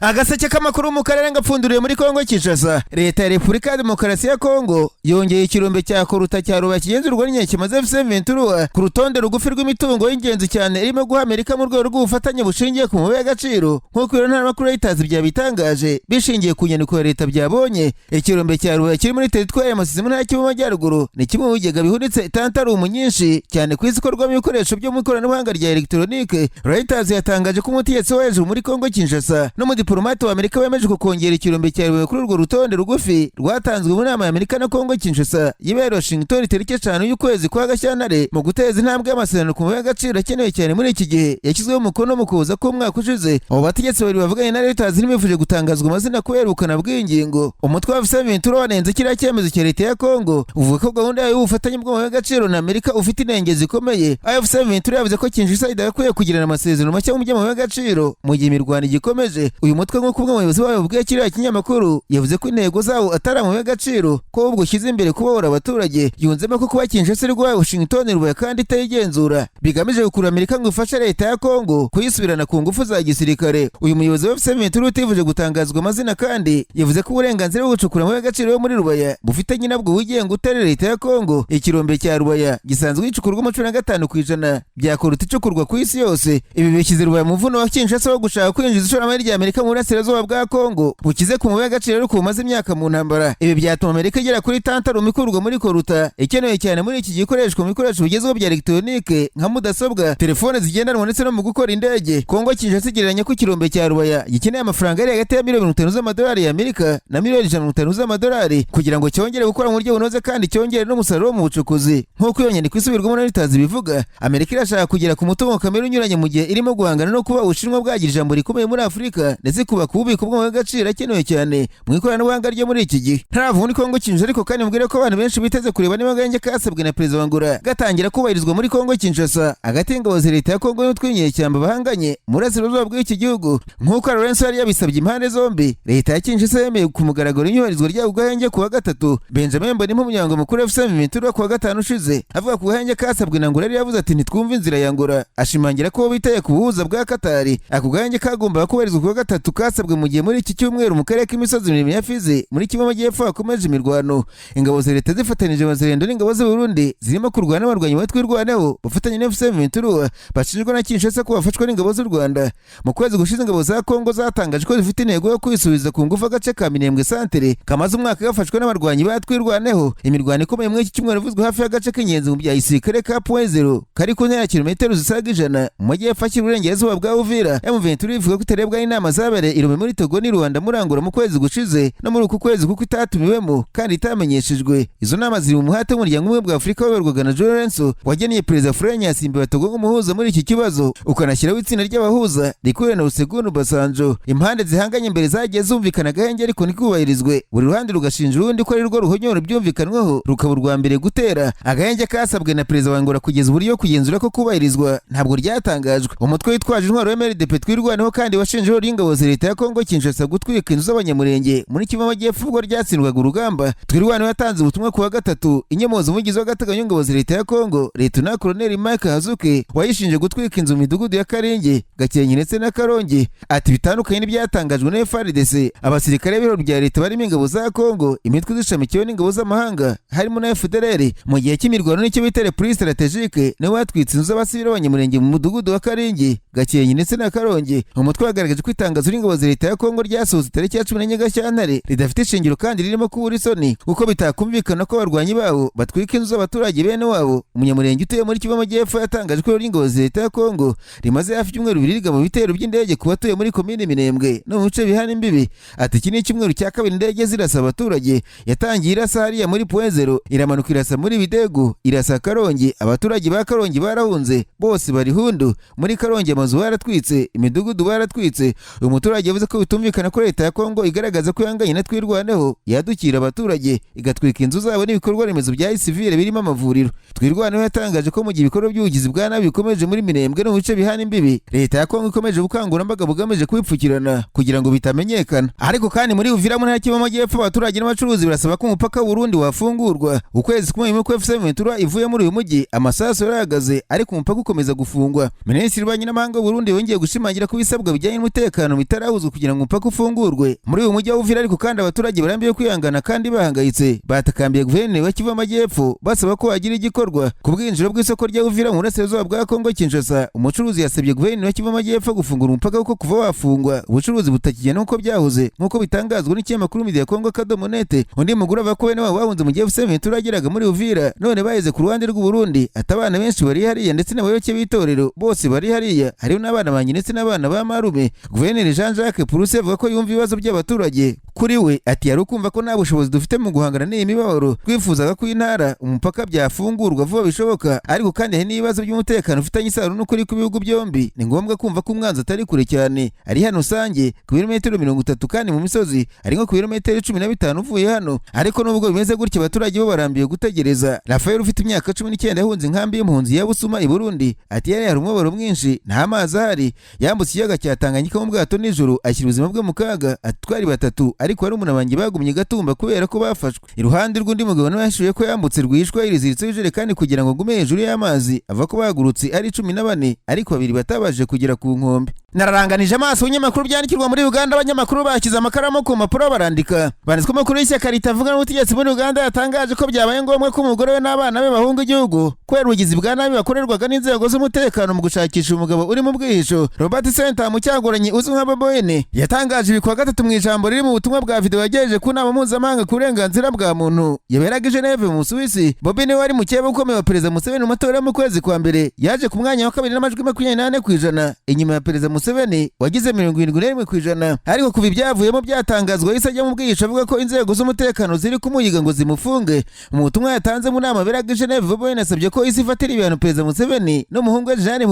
Agaseke k'amakuru mu karere ngapfunduriye muri Kongo Kinshasa. Leta ya Repubulika ya Demokarasi ya Kongo yongeye ikirombe cya koruta cya Rubaya kigenzurwa n'inkeke maze M23 ku rutonde rugufi rw'imitungo y'ingenzi cyane irimo guha Amerika mu rwego rw'ubufatanye bushingiye ku mabuye y'agaciro nk'uko iyo ntara makuru y'itazi byabitangaje bishingiye ku nyandiko ya leta byabonye. Ikirombe cya Rubaya kiri muri teritwari y'Amasisi mu ntara y'Amajyaruguru ni kimwe mu bigega bihunitse tantarumu nyinshi cyane ku isi ikorwamo ibikoresho byo mu ikoranabuhanga rya electronique. Reuters yatangaje ko umutegetsi wo hejuru muri Kongo Kinshasa no diplomate wa Amerika wemeje kongera ikirombe cya Rubaya kuri urwo rutonde rugufi rwatanzwe mu nama ya Amerika na Kongo Kinshasa yibera Washington tariki 5 y'ukwezi kwa Gashyantare mu guteza intambwe y'amasezerano ku mabuye y'agaciro akenewe cyane muri iki gihe yashyizweho umukono mu kuza k'umwaka ushize. Abo bategetsi bari bavuganye na Reuters ntibifuje gutangazwa amazina kubera ubukana bw'ingingo. Umutwe wa M23 wanenze kiriya cyemezo cya leta ya Kongo uvuga ko gahunda y'ubufatanye bw'amabuye y'agaciro na Amerika ufite intenge zikomeye. M23 yavuze ko Kinshasa idakwiye kugirana amasezerano make mu by'amabuye y'agaciro mu gihe imirwano igikomeje. Uyu mutwe nk'uko umwe mu bayobozi bayo bwiye kiriya kinyamakuru yavuze ko intego zawo atari amabuye y'agaciro ko ubwo ushyize imbere kubohora abaturage. Yunzemo ko kuba Kinshasa iri guha Washington Rubaya kandi itayigenzura bigamije gukurura Amerika ngo ifashe leta ya Kongo kuyisubirana ku ngufu za gisirikare. Uyu muyobozi wa M23 utifuje gutangazwa amazina kandi yavuze ko uburenganzira bwo gucukura amabuye y'agaciro yo muri Rubaya bufite nyinabwo wigenga utari leta ya Kongo. Ikirombe cya Rubaya gisanzwe gicukurwa mu 15% bya koruta icukurwa ku isi yose. Ibi bishyize Rubaya mu mvuno wa Kinshasa wo gushaka kwinjiza ishoramari rya Amerika mu burasirazuba bwa Kongo bukize ku mabuye y'agaciro ariko bumaze imyaka mu ntambara. Ibi byatuma Amerika igera kuri tantarumu ikurwa muri koruta ikenewe cyane muri iki gikoreshwa mu bikoresho bigezweho bya electronique nka mudasobwa, telefone zigendanwa ndetse no mu gukora indege. Kongo Kinshasa igereranya ko ikirombe cya Rubaya gikeneye amafaranga ari hagati ya $50 z'amadolari y'Amerika na $150 z'amadolari kugira ngo cyongere gukora mu buryo bunoze kandi cyongere n'umusaruro mu bucukuzi. Nk'uko iyo nyandiko isubirwamo na Reuters bivuga, Amerika irashaka kugera ku mutungo kamere unyuranye mu gihe irimo guhangana no kuba Ubushinwa bwagira ijambo rikomeye muri Afurika ndetse kuba ku bubiko bw'amabuye y'agaciro akenewe cyane mu ikoranabuhanga ryo muri iki gihe. Ntaravuga muri Kongo Kinshasa ariko kandi mubwire ko abantu benshi biteze kureba niba agahenge kasabwe na Perezida wa Angola gatangira kubahirizwa muri Kongo Kinshasa hagati y'ingabo za leta ya Kongo n'utw'inyeshyamba bahanganye mu burasirazuba bw'iki gihugu. Nk'uko Lawrence yari yabisabye impande zombi, leta ya Kinshasa yemeye ku mugaragaro inyubahirizwa ry'ako gahenge ku wa gatatu. Benjamin Mbonimpa umunyamabanga mukuru wa M23 ku wa gatanu ushize avuga ku gahenge kasabwe na Angola yari yavuze ati ntitwumva inzira ya Angola, ashimangira ko biteye ku buhuza bwa Katari. Ako gahenge kagomba kubahirizwa ku wa gatatu kasabwe mu gihe muri iki cyumweru mu karere k'imisozi miremire ya Fizi muri kimwe majyepfo hakomeje imirwano. Ingabo za leta zifatanije abazirendo n'ingabo z'u Burundi zirimo kurwana n'abarwanyi batwirwaneho bafatanye na M23 bashinjwa na Kinshasa ko bafashwe n'ingabo z'u Rwanda. Mu kwezi gushize ingabo za Kongo zatangaje ko zifite intego yo kwisubiza ku ngufu agace ka Minembwe Centre kamaze umwaka gafashwe n'abarwanyi batwirwaneho. Imirwano ikomeye muri iki cyumweru ivuzwe hafi y'agace k'ingenzi mu bya gisirikare ka .0 kari ku ntera ya kilometero zisaga 100 mu majyepfo y'uburengerazuba bwa Uvira. M23 ivuga ko itarebwa n'inama zabereye Irome muri Togo ni Rwanda murangura mu kwezi gushize no muri uku kwezi kuko itatumiwemo kandi itamenyeshejwe. Izo nama ziri mu muhate w'umuryango umwe bwa Afurika wayoborwaga na Lorenzo wageniye Perezida William yasimbuye Togo nk'umuhuza muri iki kibazo ukanashyiraho itsinda ry'abahuza rikuriwe na Olusegun Obasanjo. Impande zihanganye mbere zagiye zumvikana gahenge ariko nikubahirizwe, buri ruhande rugashinja urundi ko ari rwo ruhonyora byumvikanweho rukaba urwa mbere gutera. Agahenge kasabwe na Perezida wa Angola kugeza uburyo yo kugenzura ko kubahirizwa ntabwo ryatangajwe. Umutwe witwaje intwaro wa MLDP twirwaneho kandi washinjeho ingabo za leta ya Kongo Kinshasa gutwika inzu z'abanyamurenge muri kimwe majyepfo ubwo ryatsindwaga urugamba. Twirwaneho yatanze ubutumwa ku wa gatatu inyemoza umugizi w'agateganyo ingabo za leta ya Kongo Lieutenant Colonel Mike Hazuke wayishinje gutwika inzu mu midugudu ya Karenge, Gakenke ndetse na Karongi. Ati bitandukanye n'ibyatangajwe na FARDC, abasirikare b'ibiro bya leta barimo ingabo za Kongo, imitwe zishamikiyeho n'ingabo z'amahanga harimo na FDLR mu gihe cy'imirwano n'icyo bita reprise strategique niwe watwitse inzu z'abasivili b'abanyamurenge mu mudugudu wa Karenge, Gakenke ndetse na Karongi. Umutwe wagaragaje ko itangazo ry'ingabo za leta ya Kongo ryasohotse tariki ya 14 Gashyantare ridafite ishingiro kandi ririmo kubura isoni uko bitakumvikana ko abarwanyi babo batwika inzu z'abaturage bene wabo. Umunyamurenge utuye muri Kivu Amajyepfo yatangaje ko ingabo za leta ya Kongo rimaze hafi ibyumweru 2 rigaba bitero by'indege ku batuye muri komine Minembwe no mu bice bihana imbibi. Ati iki ni icyumweru cya kabiri indege zirasa abaturage, yatangiye irasa hariya muri .0 iramanuka irasa muri Bidego irasa Karongi. Abaturage ba Karongi barahunze bose bari hundu. Muri Karongi amazu baratwitse, imidugudu baratwitse. Uyu muturage yavuze ko bitumvikana ko leta ya Kongo igaragaza ko yanganye na twirwaneho yadukira abaturage igatwika inzu zabo n'ibikorwa remezo bya civile birimo amavuriro. Twirwaneho yatangaje ko mu gihe ibikorwa by'ubugizi bwa nabi bikomeje muri Minembwe no mu bice bihana imbibi, leta ya Kongo ikomeje ubukangurambaga bugamije kubipfukirana kugira ngo bitamenyekana. Ariko kandi muri Uvira mu ntara y'Kivu Amajyepfo abaturage n'abacuruzi barasaba ko umupaka w'u Burundi wafungurwa. Ukwezi kumwe mu M23 ivuye muri uyu mujyi amasasu yarahagaze ariko umupaka ukomeza gufungwa. Minisitiri w'Ububanyi n'Amahanga w'u Burundi yongeye gushimangira ko ibisabwa bijyanye n'umutekano bitarahuzwa kugira ngo umupaka ufungurwe muri uyu mujyi wa Uvira. Ariko kandi abaturage barambiye kwihangana kandi bahangayitse batakambiye guverineri wa Kivu Amajyepfo basaba ko hagira igikorwa ku bwinjiro bw'isoko rya Uvira mu burasirazuba bwa Kongo Kinshasa. Umucuruzi yasabye guverineri wa Kivu Amajyepfo gufungura umupaka kuko kuva wafungwa ubucuruzi butakigenda nk'uko byahoze, nk'uko bitangazwa n'ikinyamakuru Media Congo Kadomonete. Undi mugore avuga ko bene wabo bahunze mu gihe M23 yageraga muri Uvira none baheze ku ruhande rw'u Burundi. Atabana benshi bari hariya ndetse n'abayoboke b'itorero bose bari hariya, hariho n'abana banjye ndetse n'abana ba marume. Guverineri Jean-Jacques Puruse avuga ko yumva ibibazo by'abaturage. Kuri we ati yari ukumva ko nta bushobozi dufite mu guhangana n'iyi mibabaro, twifuzaga ko intara umupaka byafungurwa vuba bishoboka, ariko kandi hari n'ibibazo by'umutekano ufitanye isano n'ukuri ku bihugu byombi. Ni ngombwa kumva ko umwanzi atari kure cyane, ari hano usange ku birometero 30 kandi mu misozi ari nko ku birometero 15 uvuye hano. Ariko nubwo bimeze gutya abaturage bo barambiye gutegereza. Rafael ufite imyaka 19 yahunze inkambi y'impunzi ya Busuma i Burundi ati yari hari umubabaro mwinshi, nta mazi ahari, yambutse ikiyaga cya Tanganyika mu bwato nijoro ashyira ubuzima bwe mu kaga. Ati twari batatu ariko hari umuntu banjye bagumye Gatumba kubera ko bafashwe. Iruhande rw'undi mugabo nawe yashuye ko yambutse rwishwa iriziritse ijerekani kugira ngo gume hejuru y'amazi, ava ko bagurutse ari 14 ariko babiri batabaje kugera ku nkombe. Nararanganije amaso ibinyamakuru byandikirwa muri Uganda. Abanyamakuru bakiza amakaramu ku mpapuro barandika. Banditswe amakuru y'ishyaka ritavuga n'ubutegetsi muri Uganda yatangaje ko byabaye ngombwa ko umugore we n'abana be bahunga igihugu kubera ubugizi bwa nabi bakorerwaga n'inzego z'umutekano mu gushakisha umugabo uri mu bwihisho. Robert Center mu Kyagulanyi uzwi nka Bobi Wine yatangaje ibi kuwa gatatu mu ijambo riri mu butumwa bwa video yagejeje ku nama mpuzamahanga ku burenganzira bwa muntu yaberaga i Geneve mu Suwisi. Bobi ni wari mukeba ukomeye wa Perezida Museveni mu matora mu kwezi kwa mbere, yaje ku mwanya wa kabiri n'amajwi 28% inyuma ya Perezida Museveni wagize 71%. Ariko kuva ibyavuyemo byatangazwa yahise ajya mu bwihisho avuga ko inzego z'umutekano ziri kumuyiga ngo zimufunge. Mu butumwa yatanze mu nama yaberaga i Geneve, Bobi Wine yasabye ko isi ifatira ibihano Perezida Museveni n'umuhungu we Jean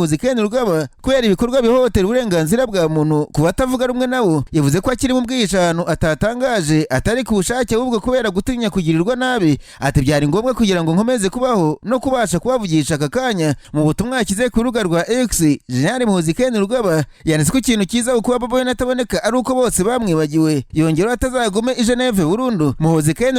Rubaya kubera ibikorwa bihohotera uburenganzira bwa muntu ku batavuga rumwe nabo. Yavuze ko akiri mu bwihisho ahantu atatangaje atari ku bushake ahubwo kubera gutinya kugirirwa nabi. Ati byari ngombwa kugira ngo nkomeze kubaho no kubasha kubavugisha aka kanya. Mu butumwa yashyize ku rubuga rwa X, Jean Rubaya yanditse ko ikintu cyiza kuba Bobi Wine ataboneka ari uko bose bamwibagiwe. Yongeraho atazagume i Geneve burundu.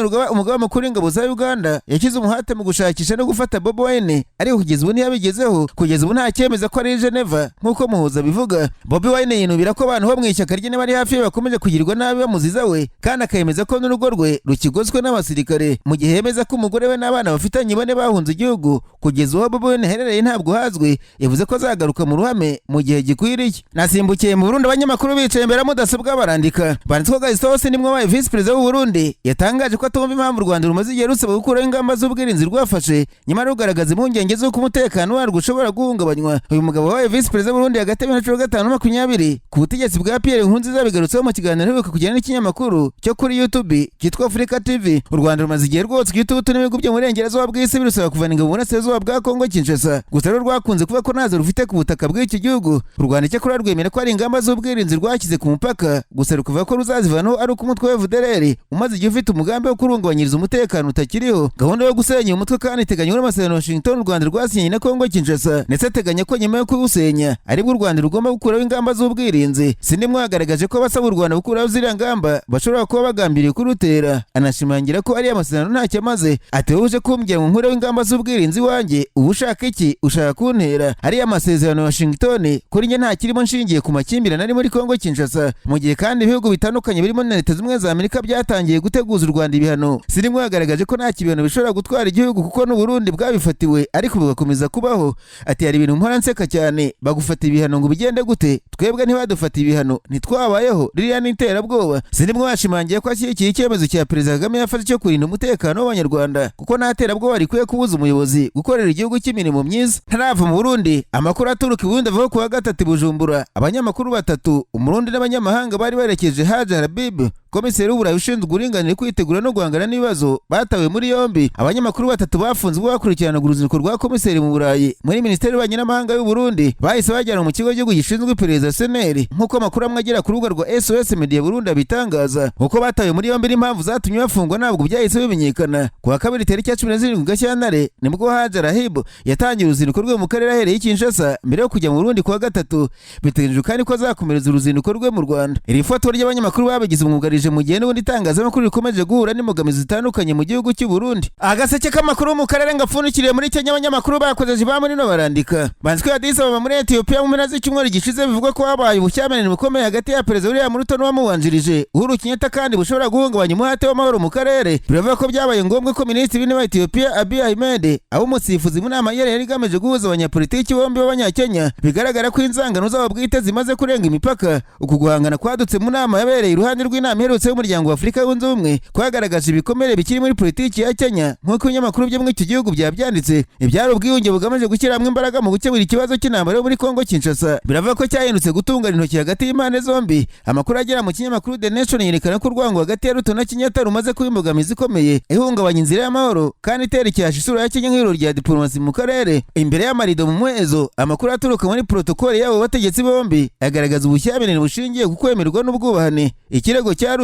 Rubaya umugaba mukuru w'ingabo za Uganda yashyize umuhate mu gushakisha no gufata Bobi Wine, ariko kugeza ubu ntiyabigezeho. Kugeza ubu nta cyemeza ko ari i Geneve nk'uko Muhuza bivuga. Bobi Wine yinubira ko abantu bo mu ishyaka rye bari hafi bakomeje kugirwa nabi bamuziza we, kandi akemeza ko n'urugo rwe rukigozwe n'abasirikare, mu gihe yemeza ko umugore we n'abana bafitanye bane bahunze igihugu. Kugeza ubu Bobi Wine herereye ntabwo hazwi. Yavuze ko azagaruka mu ruhame mu gihe gikwiriye. Nasimbukiye mu Burundi. Abanyamakuru bicaye imbere ya mudasobwa barandika. Banditswe ko Gaston nimwe wabaye Vice President w'u Burundi yatangaje ko atumva impamvu u Rwanda rumaze igihe rusaba gukuraho ingamba z'ubwirinzi rwafashe nyuma rugaragaza impungenge z'uko umutekano warwo ushobora guhungabanywa. Uyu mugabo wabaye Vice President w'u Burundi hagati ya 2015-2020 ku butegetsi bwa Pierre Nkurunziza bigarutseho mu kiganiro aheruka kugirana n'ikinyamakuru cyo kuri YouTube cyitwa Africa TV. U Rwanda rumaze igihe rwose igitutu n'ibihugu byo mu burengerazuba bw'isi birusaba kuvana ingabo mu burasirazuba bwa Kongo Kinshasa. Gusa rero rwakunze kuba ko ntazo rufite ku butaka bw'iki gihugu. U Rwanda cyakora rwemera ko ari ingamba z'ubwirinzi rwashyize ku mupaka, gusa rukuvuga ko ruzazivanaho ari uko umutwe wa FDLR umaze igihe ufite umugambi wo kurungabanyiriza umutekano utakiriho. Gahunda yo gusenya umutwe kandi iteganywa n'amasezerano Washington u Rwanda rwasinyanye na Kongo Kinshasa, ndetse ateganya ko nyuma yo kuwusenya aribwo u Rwanda rugomba gukuraho ingamba z'ubwirinzi. Sindi mwagaragaje ko basaba u Rwanda gukuraho ziriya ngamba bashobora kuba bagambiriye kurutera. Anashimangira ko ari amasezerano ntacyo amaze. Ati wowe uje kumbwira ngo nkureho ingamba z'ubwirinzi wanjye, ubu ushaka iki? Ushaka kuntera? Ari amasezerano ya Washington kuri njye nta kirimo nshingiye ku makimbirane ari muri Kongo Kinshasa, mu gihe kandi ibihugu bitandukanye birimo na Leta z'Ubumwe za Amerika byatangiye guteguza u Rwanda ibihano. Sindi mwagaragaje ko nta kibihano bishobora gutwara igihugu kuko n'u Burundi bwabifatiwe ariko bugakomeza kubaho. Ati hari ibintu mpora nseka cyane, bagufata ibihano ngo bigende gute? Twebwe ntibadufata ibihano, ntitwabayeho, ririya ni iterabwoba. Sindi mwashimangiye ko ashyigikiye icyemezo cya Perezida Kagame yafashe cyo kurinda umutekano w'Abanyarwanda kuko nta terabwoba rikwiye kubuza umuyobozi gukorera igihugu cy'imirimo myiza. Ntarava mu Burundi, amakuru aturuka i Burundi avuga ku wa gatatu Bujumbura abanyamakuru batatu Umurundi n'abanyamahanga bari barekeje Haji Habib, komiseri w'Uburayi ushinzwe uburinganire, kwitegura no guhangana n'ibibazo, batawe muri yombi. Abanyamakuru batatu bafunzwe bakurikirana uruzinduko rwa komiseri mu Burayi muri Minisiteri y'Ububanyi n'Amahanga y'u Burundi bahise bajyana mu kigo cy'igihugu gishinzwe iperereza CNR, nk'uko amakuru amwe agera ku rubuga rwa SOS Media Burundi abitangaza. Uko batawe muri yombi n'impamvu zatumye bafungwa ntabwo byahise bimenyekana. Ku wa kabiri tariki ya 17 Gashyantare nibwo Haji Habib yatangiye uruzinduko rwe mu karere ahereye i Kinshasa mbere yo kujya mu Burundi ku wa gatatu. Biteganyijwe kandi ko azakomereza uruzinduko rwe mu Rwanda. Iri foto ry'abanyamakuru babigize umwuga bije mu gihe n'ubundi itangazamakuru rikomeje guhura n'imbogamizi zitandukanye mu gihugu cy'u Burundi. Agaseke k'amakuru mu karere ngapfundikiriye muri Kenya, abanyamakuru bakoze ba muri no barandika banzwe Addis Ababa muri Ethiopia mu mpera z'icyumweru gishize bivugwa ko habaye ubushyamirane bukomeye hagati ya Perezida William Ruto n'uwamubanjirije Uhuru Kenyatta kandi bushobora guhungabanya umuhate w'amahoro mu karere. Biravuga ko byabaye ngombwa ko Minisitiri w'Intebe wa Ethiopia Abiy abo umusifuzi mu nama yari igamije guhuza abanyapolitiki bombi b'Abanyakenya. Bigaragara ko inzangano zabo bwite zimaze kurenga imipaka. Uku guhangana kwadutse mu nama yabereye iruhande rw'inama iherutse y'umuryango wa Afurika yunze ubumwe kwagaragaje ibikomere bikiri muri politiki ya Kenya nk'uko ibinyamakuru byo muri iki gihugu byabyanditse. Ibyari ubwiyunge bugamije gushyira hamwe imbaraga mu gukemura ikibazo cy'intambara yo muri Kongo Kinshasa biravuga ko cyahindutse gutungana intoki hagati y'impande zombi. Amakuru agera mu kinyamakuru The Nation yerekana ko urwango hagati ya Ruto na Kenyatta rumaze kuba imbogamizi ikomeye ihungabanya inzira y'amahoro kandi itera icyasha isura ya Kenya nk'ihuriro rya diplomasi mu karere. Imbere y'amarido mu muhezo, amakuru aturuka muri protokole y'abo bategetsi bombi agaragaza ubushyamirane bushingiye ku kwemerwa n'ubwubahane. Ikirego cya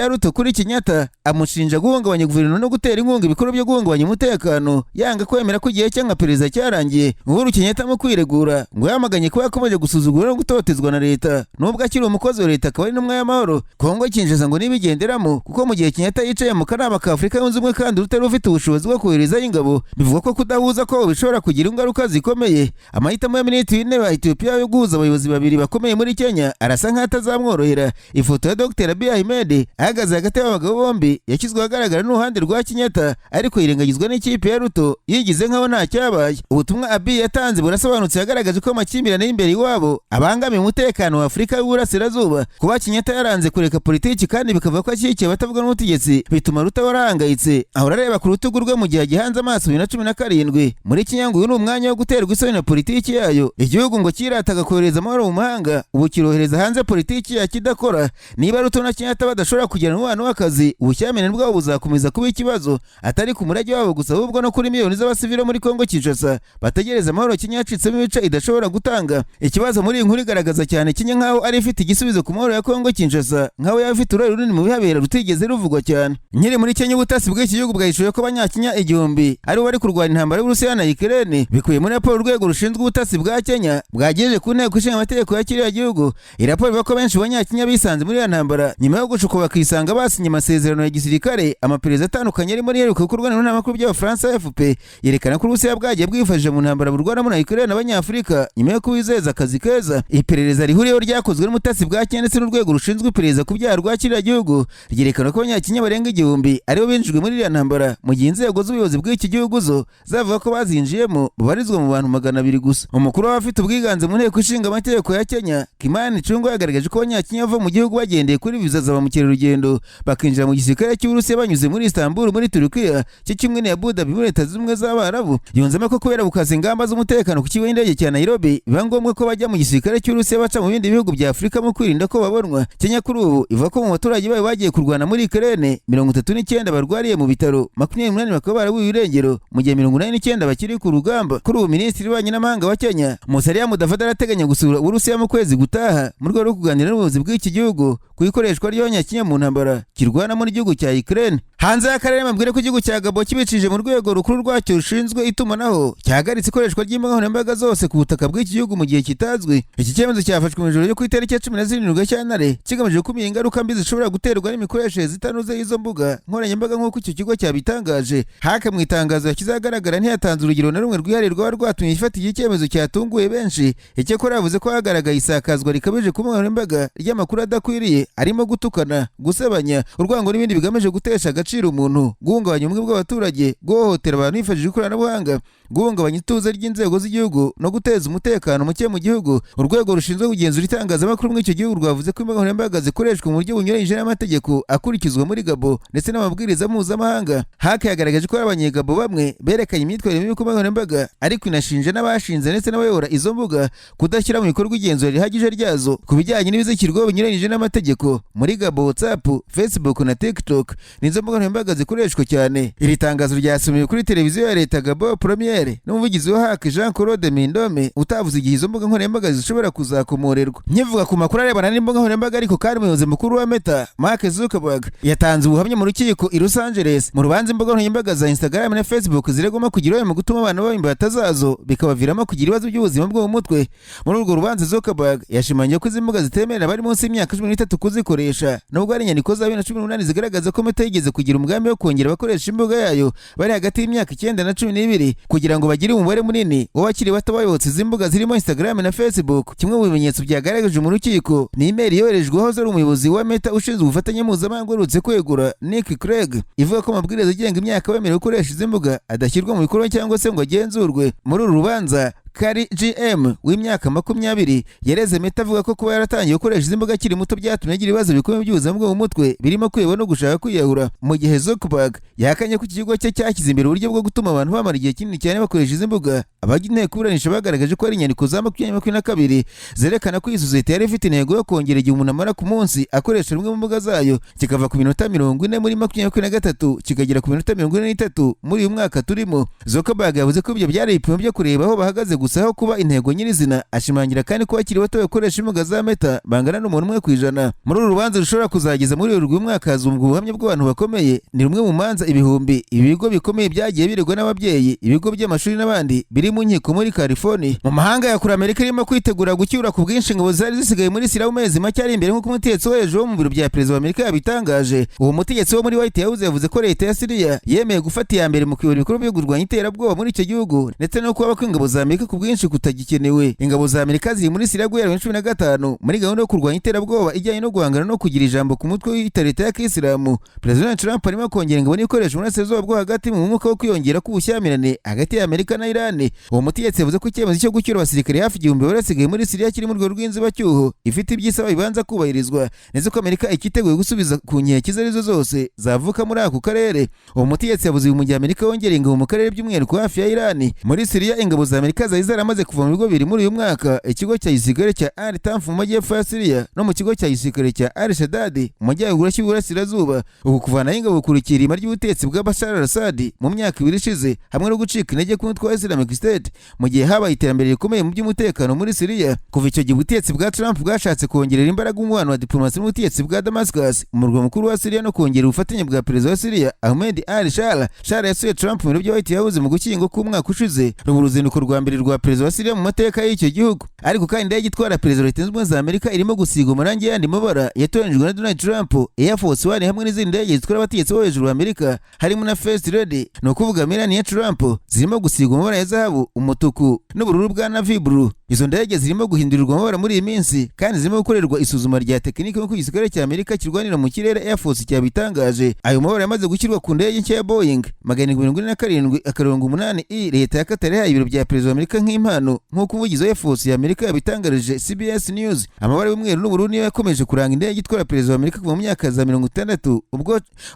Ruto kuri Kenyatta amushinja guhungabanya guverinoma no gutera inkunga ibikorwa byo guhungabanya umutekano, yanga kwemera ko igihe cye nka perezida cyarangiye. Uhuru Kenyatta mu kwiregura ngo yamaganye ko yakomeje gusuzugura no gutotezwa na leta nubwo akiri umukozi wa leta akaba ari n'umwe y'amahoro. Kongo Kinshasa ngo nibigenderamo kuko mu gihe Kenyatta yicaye mu kanama ka Afurika yunze ubumwe kandi rutari rufite ubushobozi bwo kohereza ingabo, bivuga ko kudahuza ko bishobora kugira ingaruka zikomeye. Amahitamo ya Minisitiri w'Intebe wa Ethiopia yo guhuza abayobozi babiri bakomeye muri Kenya arasa nk'atazamworohera. Ifoto ya Dr. Abiy ahagaze hagati y'abagabo bombi yashyizwe ahagaragara n'uruhande rwa Kenyatta ariko yirengagizwa n'ikipe ya Ruto yigize nk'aho nta cyabaye. Ubutumwa Abiy yatanze burasobanutse, yagaragaje ko amakimbirane y'imbere iwabo abangamiye umutekano wa Afurika y'Uburasirazuba. Kuba Kenyatta yaranze kureka politiki kandi bikavuga ko ashyigikiye abatavuga n'ubutegetsi bituma Ruto warahangayitse ahora areba ku rutugu rwe mu gihe agihanze amaso 2017. Muri Kenya ngo uyu ni umwanya wo guterwa isoni na politiki yayo. Igihugu ngo kirataga kohereza amahoro mu mahanga ubu kirohereza hanze politiki ya kidakora. Niba Ruto na Kenyatta badashobora kugirana umubano w'akazi, ubushyamirane bwabo buzakomeza kuba ikibazo atari ku murage wabo gusa ahubwo no kuri miliyoni z'abasivili muri Kongo Kinshasa bategereza amahoro Kenya yacitsemo ibice idashobora gutanga. Ikibazo muri iyi nkuru igaragaza cyane Kenya nk'aho ari ifite igisubizo ku mahoro ya Kongo Kinshasa, nk'aho yaba ifite uruhare runini mu bihabera rutigeze ruvugwa cyane. Nyiri muri Kenya ubutasi bw'iki gihugu bwahishuye ko Abanyakenya 1000 ari bo bari kurwanya intambara y'Uburusiya na Ukraine bikuye muri raporo urwego rushinzwe ubutasi bwa Kenya bwagejeje ku nteko ishinga amategeko ya kiriya gihugu. Iyi raporo ivuga ko benshi Abanyakenya bisanze muri iyo ntambara nyuma yo gushuka bakisanga basinye amasezerano ya gisirikare. Amaperereza atandukanye ari muri yeruka kurwana n'amakuru by'Abafaransa AFP yerekana ko Uburusiya bwagiye bwifashije mu ntambara burwana muri Ukraine n'Abanyafurika nyuma yo kubizeza akazi keza. Iperereza rihuriyeho ryakozwe n'umutasi bwa Kenya ndetse n'urwego rushinzwe iperereza ku byaha rwa kiriya gihugu ryerekana ko Abanyakenya barenga 1000 aribo binjijwe muri iyo ntambara mu gihe inzego z'ubuyobozi bw'iki gihugu zo zavuga ko bazinjiyemo babarizwa mu bantu 200 gusa. Umukuru w'abafite ubwiganze mu nteko ishinga amategeko ya Kenya Kimani Chungwa yagaragaje ko Abanyakenya bava mu gihugu bagendeye kuri viza za mukerarugendo bakinjira mu gisirikare cy'Uburusiya banyuze muri Istanbul muri Turukiya kimwe na Abu Dhabi muri Leta Zunze Ubumwe z'Abarabu. Yunzemo ko kubera bukaza ingamba z'umutekano ku kigo cy'indege cya Nairobi biba ngombwa ko bajya mu gisirikare cy'Uburusiya baca mu bindi bihugu bya Afurika mu kwirinda ko babonwa. Kenya kuri ubu ivuga ko mu baturage bayo bagiye kurwana muri Ukraine 39 barwariye mu bitaro, 28 bakaba barabuye irengero mu gihe 89 bakiri ku rugamba. Kuri ubu Minisitiri w'Ububanyi n'Amahanga wa Kenya Musalia Mudavadi arateganya gusura Uburusiya mu kwezi gutaha mu rwego rwo kuganira n'ubuyobozi bw'iki gihugu ku ikoreshwa ry'Abanyakenya mu ntambara kirwana muri gihugu cya Ukraine. Hanze y'akarere mabwire ko igihugu cya Gabo kibicije mu rwego rukuru rwacyo rushinzwe itumanaho cyahagaritse ikoreshwa ry'imbuga nkoranyambaga zose ku butaka bw'iki gihugu mu gihe kitazwi. Iki cyemezo cyafashwe mu ijoro ryo ku itariki ya 17 Gashyantare kigamije gukumira ingaruka mbi zishobora guterwa n'imikoreshereze zitanoze y'izo mbuga nkoranyambaga nk'uko icyo kigo cyabitangaje. Hake mu itangazo yakizagaragara ntiyatanze urugero na rumwe rwihariye rwaba rwatumye ifata iki cyemezo cyatunguye benshi. Icyakora yavuze ko hagaragaye isakazwa rikabije ku mbuga nkoranyambaga ry'amakuru adakwiriye arimo gutukana, gusebanya, urwango n'ibindi bigamije gutesha agaciro umuntu, guhungabanya ubumwe bw'abaturage, guhohotera abantu hifashishijwe ikoranabuhanga, guhungabanya ituze ry'inzego z'igihugu no guteza umutekano muke mu gihugu. Urwego rushinzwe kugenzura itangazamakuru muri icyo gihugu rwavuze ko imbuga nkoranyambaga zikoreshwa mu buryo bunyuranyije n'amategeko akurikizwa muri Gabo ndetse n'amabwiriza mpuzamahanga. Hake yagaragaje ko abanyegabo bamwe berekanye imyitwarire mibi ku mbuga nkoranyambaga ariko inashinja n'abashinze ndetse n'abayobora izo mbuga kudashyira mu bikorwa igenzura rihagije ryazo ku bijyanye n'ibizikirwaho binyuranyije n'amategeko. Muri Gabo, WhatsApp, Facebook na TikTok nizo mbuga nkoranyambaga zikoreshwa cyane. Iri tangazo ryasomewe kuri televiziyo ya leta Gabo Premiere n'umuvugizi wa Hake Jean Claude Mindome utavuze igihe izo mbuga nkoranyambaga zishobora kuzakomorerwa. Nkivuga ku makuru arebana n'imbuga nkoranyambaga ariko kandi umuyobozi mukuru wa Meta Mark Zuckerberg yatanze ubuhamya mu rukiko i Los Angeles mu rubanza imbuga nkoranyambaga za Instagram na Facebook ziregwamo kugira uruhare mu gutuma abantu baba batazazo bikabaviramo kugira ibibazo by'ubuzima bwo mu mutwe. Muri urwo rubanza Zuckerberg yashimangiye ko izi mbuga zitemerera abari munsi y'imyaka 13 kuzikoresha. Nubwo ari inyandiko za 2018 zigaragaza ko Meta yigeze kugira umugambi wo kongera abakoresha imbuga yayo bari hagati y'imyaka 9 na 12 kugira ngo bagire umubare munini w'abakiri bato bayotse izi mbuga zirimo Instagram na Facebook. Kimwe mu bimenyetso byagaragajwe mu rukiko ni email yoherejweho zari umuyobozi wa Meta ushinzwe ubufatanye mpuzamahanga urutse kwegura Nick Craig ivuga ko amabwiriza agenga imyaka bemerewe gukoresha izi mbuga adashyirwa mu bikorwa cyangwa se ngo agenzurwe. Muri uru rubanza Kari GM w'imyaka 20 yareze Meta avuga ko kuba yaratangiye gukoresha izi mbuga akiri muto byatumye agira ibibazo bikomeye by'ubuzima bwo mu mutwe birimo kwiheba no gushaka kwiyahura. Mu gihe Zuckerberg yahakanye ko iki kigo cye cyashyize imbere uburyo bwo gutuma abantu bamara igihe kinini cyane bakoresha izi mbuga. Abagiye kuburanisha bagaragaje ko ari inyandiko za 2022 zerekana ko iyi sosiyete yari ifite intego yo kongera igihe umuntu amara ku munsi akoresha rumwe mu mbuga zayo kikava ku minota 40 muri 2023 kikagera ku minota 43 muri uyu mwaka turimo. Zuckerberg yavuze ko ibyo byari ibipimo byo kureba aho bahagaze gusa aho kuba intego nyirizina. Ashimangira kandi ko bakiri bato bakoresha imbuga za Meta bangana n'umuntu umwe kwijana. Muri uru rubanza rushobora kuzageza muri uyu mwaka hazumva ubuhamya bw'abantu bakomeye. Ni rumwe mu manza ibihumbi ibigo bikomeye byagiye biregwa n'ababyeyi, ibigo by'amashuri n'abandi biri mu nkiko muri California. Mu mahanga ya Amerika irimo kwitegura gucyura ku bwinshi ingabo zari zisigaye muri Siriya mu mezi make ari imbere nk'uko umutegetsi wo hejuru wo mu biro bya Perezida wa Amerika yabitangaje. Uwo mutegetsi wo muri White House yavuze ko leta ya Siriya yemeye gufata iya mbere mu kuyobora ibikorwa byo kurwanya iterabwoba muri icyo gihugu ndetse no kuba ingabo za Amerika ku bwinshi kutagikenewe. Ingabo za Amerika ziri muri Siriya guhera 2015 muri gahunda yo kurwanya iterabwoba ijyanye no guhangana no kugira ijambo ku mutwe w'ita leta ya Kisilamu. Perezida Trump arimo kongera ingabo n'ibikoresho muri Siriya bwo hagati mu mwuka wo kwiyongera k'ubushyamirane hagati ya Amerika na Iran. Uwo mutegetsi yavuze ko icyemezo cyo gucyura abasirikare hafi 1000 barasigaye muri Siriya kiri mu rwego rw'inzibacyuho ifite ibyisaba bibanza kubahirizwa ndetse ko Amerika ikiteguye gusubiza ku nkeke izo arizo zose zavuka muri ako karere. Uwo mutegetsi yavuze uyu mu gihe Amerika yongera ingabo mu karere by'umwihariko hafi ya Iran. Muri Siriya ingabo za Amerika zari zaramaze kuva mu bigo biri muri uyu mwaka, ikigo cya gisirikare cya Al-Tanf mu majyepfo ya Siriya no mu kigo cya gisirikare cya Al-Shaddad mu majyaruguru y'Iburasirazuba. Uku kuvana ingabo gukurikira irima ry'ubutegetsi bwa Bashar al-Assad mu myaka 2 ishize hamwe no gucika intege ku mutwe wa Islamic State mu gihe habaye iterambere rikomeye mu by'umutekano muri Siriya. Kuva icyo gihe ubutegetsi bwa Trump bwashatse kongerera imbaraga umubano wa diplomasi n'ubutegetsi bwa Damascus umurwa mukuru wa Siriya no kongera ubufatanye bwa Perezida wa Siriya Ahmed al-Shara. Shara yasuye Trump mu biro bya White House mu Gushyingo k'umwaka ushize, rubu ruzinduko rwa mbere rwa Perezida wa Siriya mu mateka y'icyo gihugu. Ariko kandi indege itwara Perezida wa Leta Zunze Ubumwe za Amerika irimo gusiga amarangi yandi mabara yatoranyijwe na Donald Trump, Air Force One hamwe n'izindi ndege zitwara abategetsi bo hejuru wa Amerika harimo na First Lady no kuvuga Melania Trump zirimo gusiga amabara ya zahabu, umutuku n'ubururu bwa navy blue. Izo ndege zirimo guhindurirwa amabara muri iyi minsi kandi zirimo gukorerwa isuzuma rya tekinike nk'uko igisirikare cya Amerika kirwanira mu kirere Air Force cyabitangaje. Ayo mabara yamaze gushyirwa ku ndege nshya ya Boeing 747-8E leta ya Qatar yahaye ibiro bya Perezida wa Amerika nk'impano nk'uko umuvugizi wa Air Force ya Amerika yabitangarije CBS News. Amabara y'umweru n'ubururu niyo yakomeje kuranga indege itwara Perezida wa Amerika kuva mu myaka za 60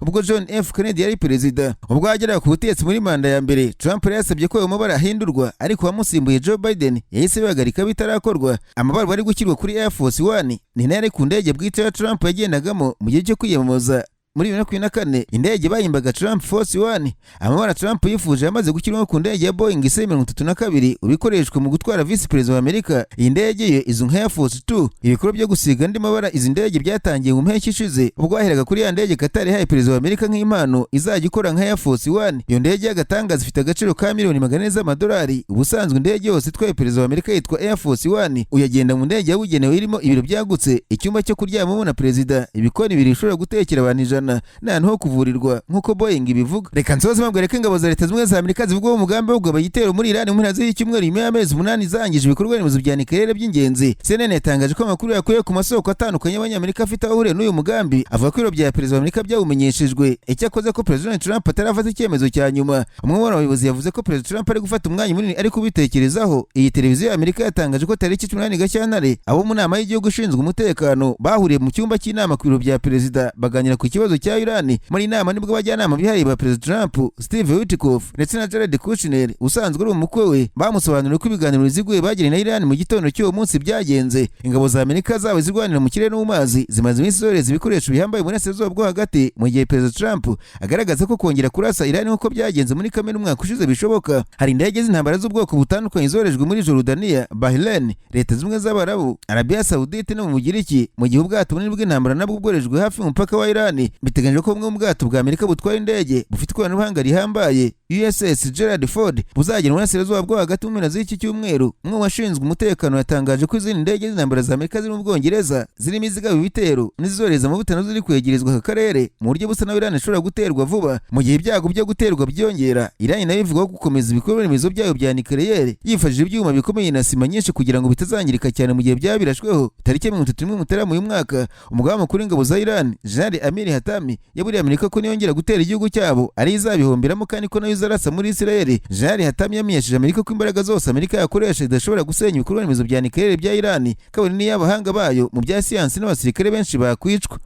ubwo John F Kennedy yari perezida. Ubwo yageraga ku butegetsi muri manda ya mbere, Trump yasabye ko ayo mabara ahindurwa ariko wamusimbuye Joe Biden yahise bihagarika bitarakorwa. Amabara bari gushyirwa kuri Air Force One ni nayo ari ku ndege bwite ya Trump yagendagamo mu gihe cyo kwiyamamaza muri 2024. Indege bayimbaga Trump Force One. Amabara Trump yifuje yamaze gushyirwa ku ndege ya Boeing 732 ubikoreshwa mu gutwara Vice President wa Amerika. Iyi ndege ye izwi nka Air Force 2. Ibikorwa byo gusiga andi mabara izi ndege byatangiye mu mpeshyi ishize ubwo aheraga kuri ya ndege Qatar yahaye Perezida wa Amerika nk'impano izajya ikora nka Air Force One. Iyo ndege y'agatangaza ifite agaciro ka $400 z'amadolari. Ubusanzwe indege yose itwaye Perezida wa Amerika yitwa Air Force One. Uyagenda mu ndege yabugenewe irimo ibiro byagutse, icyumba cyo kuryamamo na Perezida, ibikoni bibiri bishobora gutekera abantu n'ahantu ho kuvurirwa nk'uko Boeing ibivuga. Reka nsoze mbabwire ko ingabo za Leta Zunze Ubumwe za Amerika zivuga umugambi wo kugaba igitero muri Iran mu mpera z'icyumweru nyuma y'amezi 8 zangije ibikorwa remezo bya Karere by'ingenzi. CNN yatangaje ko amakuru yakuye ku masoko atandukanye y'Abanyamerika afite aho ahuriye n'uyu mugambi, avuga ko ibiro bya Perezida wa Amerika byawumenyeshejwe. Icyakoze ko Perezida Trump atarafata icyemezo cya nyuma. Umwe mu bayobozi yavuze ko Perezida Trump ari gufata umwanya munini ari kubitekerezaho. Iyi televiziyo ya Amerika yatangaje ko tariki 18 Gashyantare abo mu nama y'igihugu ishinzwe umutekano bahuriye mu cyumba cy'inama ku biro bya Perezida baganira ku kibazo cya Iran. Muri inama nibwo abajyanama bihariye ba Perezida Trump, Steve Witkoff ndetse na Jared Kushner usanzwe ari umukwe we bamusobanuriye ko ibiganiro biziguye bagiranye na Iran mu gitondo cy'uwo munsi byagenze. Ingabo za Amerika zawe zirwanira mu kirere no mu mazi zimaze iminsi zoreza ibikoresho bihambaye muri Burasirazuba bwo hagati mu gihe Perezida Trump agaragaza ko kongera kurasa Iran nk'uko byagenze muri Kamena umwaka ushize bishoboka. Hari indege z'intambara z'ubwoko butandukanye zorejwe muri Jordania, Bahrain, Leta Zunze Ubumwe z'Abarabu, Arabia Saudite no mu Bugiriki mu gihe ubwato bunini bw'intambara nabwo bworejwe hafi y'umupaka wa Iran. Biteganyijwe ko bumwe mu bwato bwa Amerika butwara indege bufite ikoranabuhanga rihambaye USS Gerald Ford buzagera mu burasirazuba bwo hagati mu mpera z'iki cyumweru. Umwe mu bashinzwe umutekano yatangaje ko izindi ndege z'intambara za Amerika ziri mu Bwongereza zirimo izigaba ibitero n'izizoreza amavuta nazo ziri kwegerezwa aka karere mu buryo busa naho Iran ishobora guterwa vuba mu gihe ibyago byo guterwa byongera. Iran nayo ivuga ko gukomeza ibikorwa remezo byayo bya nucleaire yifashishije ibyuma bikomeye na sima nyinshi kugira ngo bitazangirika cyane mu gihe byabirashweho. Tariki ya 31 Mutarama uyu mwaka, umugaba mukuru w'ingabo za Iran General Amir Hatami yaburiye Amerika ko niyongera gutera igihugu cyabo ari izabihomberamo kandi ko nayo izarasa muri Israel. General Hatami yamenyesheje Amerika ko imbaraga zose Amerika yakoresha zidashobora gusenya ibikorwa remezo bya nucleaire bya Iran, kabone n'iy'abahanga bayo mu bya siyansi n'abasirikare benshi bakwicwa.